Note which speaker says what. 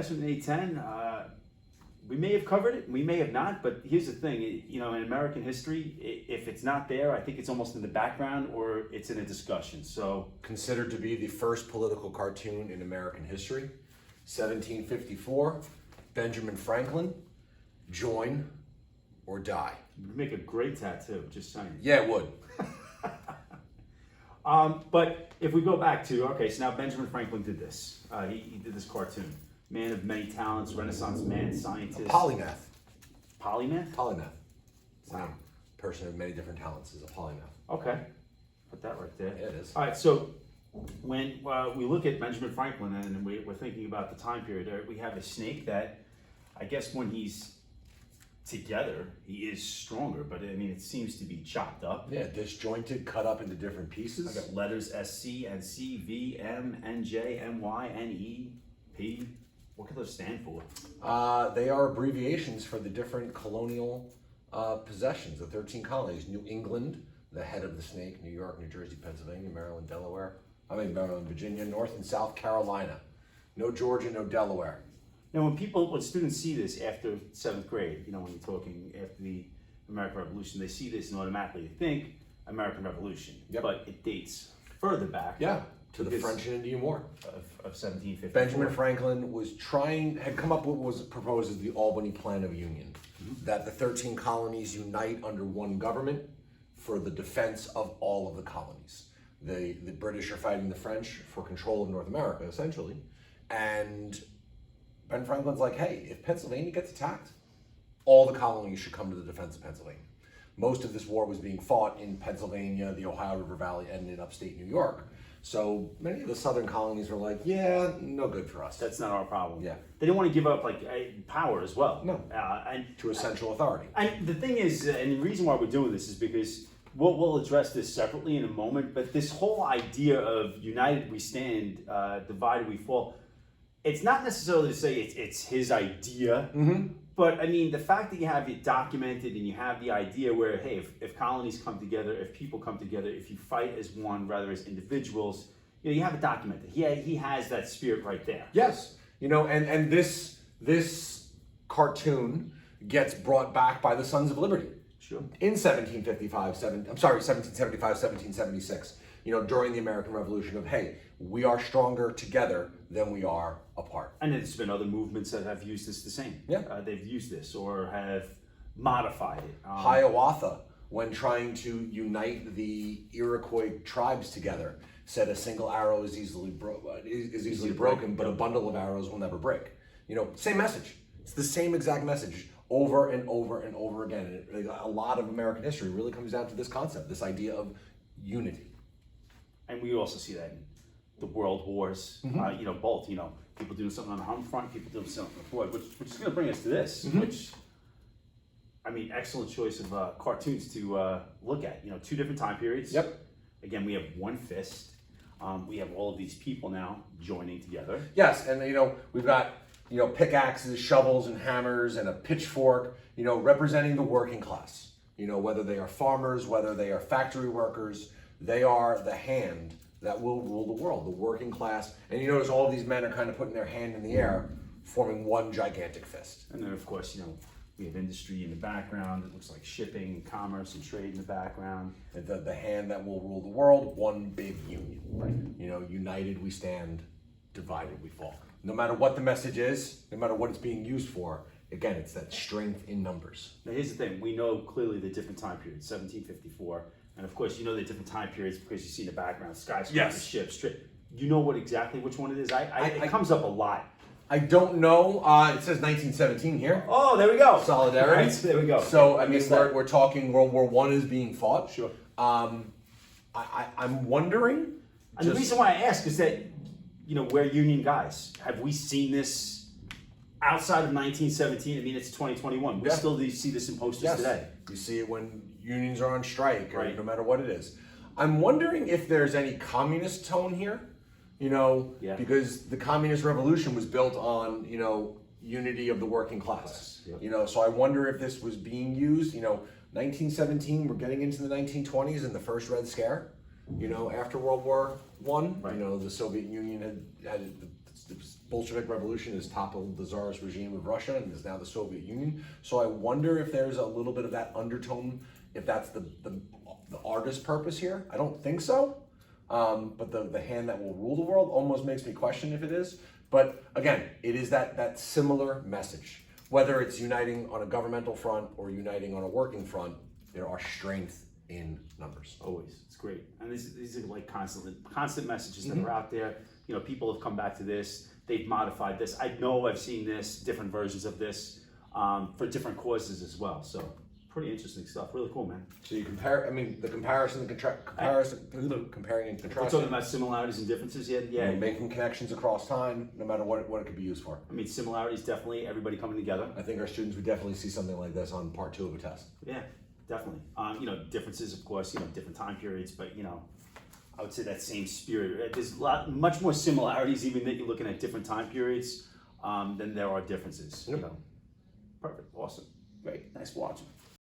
Speaker 1: class with an 810. We may have covered it, we may have not, but here's the thing, in American history, if it's not there, I think it's almost in the background or it's in a discussion. So
Speaker 2: Considered to be the first political cartoon in American history, 1754, Benjamin Franklin, join or die.
Speaker 1: it would make a great tattoo, just saying.
Speaker 2: Yeah, it would.
Speaker 1: But if we go back to, so now Benjamin Franklin did this. He did this cartoon. Man of many talents, Renaissance man, scientist.
Speaker 2: Polymath.
Speaker 1: Polymath?
Speaker 2: Polymath. It's a
Speaker 1: Wow.
Speaker 2: name. Person of many different talents is a polymath.
Speaker 1: Okay. Put that right there.
Speaker 2: Yeah, it is.
Speaker 1: All right, so when we look at Benjamin Franklin and we're thinking about the time period, we have a snake that I guess when he's together, he is stronger, but I mean, it seems to be chopped up.
Speaker 2: Yeah, disjointed, cut up into different
Speaker 1: I
Speaker 2: pieces.
Speaker 1: got letters SC, NC, V, M, NJ, MY, NE, P. What could those stand for?
Speaker 2: They are abbreviations for the different colonial possessions, the 13 colonies. New England, the head of the snake, New York, New Jersey, Pennsylvania, Maryland, Maryland, Virginia, North and South Carolina. No Georgia, no Delaware.
Speaker 1: Now, when students see this after 7th grade, when you're talking after the American Revolution, they see this and automatically think American Revolution.
Speaker 2: Yep.
Speaker 1: But it dates further back.
Speaker 2: Yeah, to the
Speaker 1: Because-
Speaker 2: French and Indian War.
Speaker 1: Of 1754.
Speaker 2: Benjamin Franklin had come up with what was proposed as the Albany Plan of Union, that the 13 colonies unite under one government for the defense of all of the colonies. The British are fighting the French for control of North America, essentially, and Ben Franklin's like, hey, if Pennsylvania gets attacked, all the colonies should come to the defense of Pennsylvania. Most of this war was being fought in Pennsylvania, the Ohio River Valley, and in upstate New York. So many of the southern colonies were like, yeah, no good for us.
Speaker 1: That's not our problem.
Speaker 2: Yeah.
Speaker 1: They didn't want to give up power as well.
Speaker 2: No.
Speaker 1: And
Speaker 2: To a central authority.
Speaker 1: And the thing is, and the reason why we're doing this is because we'll address this separately in a moment, but this whole idea of united we stand, divided we fall, it's not necessarily to say it's his idea, but I mean, the fact that you have it documented and you have the idea where, hey, if colonies come together, if people come together, if you fight as one rather as individuals, you have it documented. He has that spirit right there.
Speaker 2: Yes. And this cartoon gets brought back by the Sons of Liberty.
Speaker 1: Sure.
Speaker 2: In 1775, 1776, during the American Revolution of, hey, we are stronger together than we are apart.
Speaker 1: And there's been other movements that have used this the same.
Speaker 2: Yeah.
Speaker 1: They've used this or have modified it.
Speaker 2: Hiawatha, when trying to unite the Iroquois tribes together, said a single arrow is easily broken, but a bundle of arrows will never break. Same message. It's the same exact message over and over and over again. And a lot of American history really comes down to this concept, this idea of unity.
Speaker 1: And we also see that in the world wars, both, people doing something on the home front, people doing something on the forward, which is going to bring us to this, which, I mean, excellent choice of cartoons to look at. 2 different time periods.
Speaker 2: Yep.
Speaker 1: Again, we have one fist. We have all of these people now joining together.
Speaker 2: Yes, and we've got pickaxes, shovels, and hammers, and a pitchfork, representing the working class. Whether they are farmers, whether they are factory workers, they are the hand that will rule the world, the working class. And you notice all these men are kind of putting their hand in the air, forming one gigantic fist.
Speaker 1: And then, of course, we have industry in the background. It looks like shipping and commerce and trade in the background.
Speaker 2: And the hand that will rule the world, one big union. Right. United we stand, divided we fall. No matter what the message is, no matter what it's being used for, again, it's that strength in numbers.
Speaker 1: Now, here's the thing. We know clearly the different time periods, 1754. And, of course, the different time periods because you see in the background, skyscrapers,
Speaker 2: Yes.
Speaker 1: ships, you know exactly which one it is? It comes up a lot.
Speaker 2: I don't know. It says 1917 here.
Speaker 1: Oh, there we go.
Speaker 2: Solidarity.
Speaker 1: Right, there we go.
Speaker 2: So, I mean,
Speaker 1: missed that.
Speaker 2: we're talking World War I is being fought.
Speaker 1: Sure.
Speaker 2: I'm wondering.
Speaker 1: And the reason why I ask is that, we're union guys. Have we seen this outside of 1917? I mean, it's 2021. We
Speaker 2: Yeah.
Speaker 1: still see this in posters
Speaker 2: Yes.
Speaker 1: today.
Speaker 2: You see it when unions are on strike,
Speaker 1: Right.
Speaker 2: no matter what it is. I'm wondering if there's any communist tone here,
Speaker 1: Yeah.
Speaker 2: because the communist revolution was built on, unity of the working class.
Speaker 1: Yep.
Speaker 2: So I wonder if this was being used, 1917, we're getting into the 1920s and the first Red Scare, after World War I,
Speaker 1: Right.
Speaker 2: the Soviet Union had the Bolshevik Revolution has toppled the Tsarist regime of Russia and is now the Soviet Union. So I wonder if there's a little bit of that undertone, if that's the artist's purpose here. I don't think so. But the hand that will rule the world almost makes me question if it is. But again, it is that similar message. Whether it's uniting on a governmental front or uniting on a working front, there are strength in numbers.
Speaker 1: Always, it's great, and these are like constant messages that are out there. You know, people have come back to this. They've modified this. I know I've seen this, different versions of this, for different causes as well. So, pretty interesting stuff. Really cool, man.
Speaker 2: So you compare. I mean, the comparing and
Speaker 1: We're talking
Speaker 2: contrasting.
Speaker 1: about similarities and differences. Yeah,
Speaker 2: You know, making connections across time, no matter what it could be used for.
Speaker 1: I mean, similarities definitely. Everybody coming together.
Speaker 2: I think our students would definitely see something like this on part 2 of a test.
Speaker 1: Yeah, definitely. You know, differences, of course. You know, different time periods, but you know, I would say that same spirit. There's much more similarities, even that you're looking at different time periods, than there are differences.
Speaker 2: Yep.
Speaker 1: You know, perfect, awesome, great, nice watching.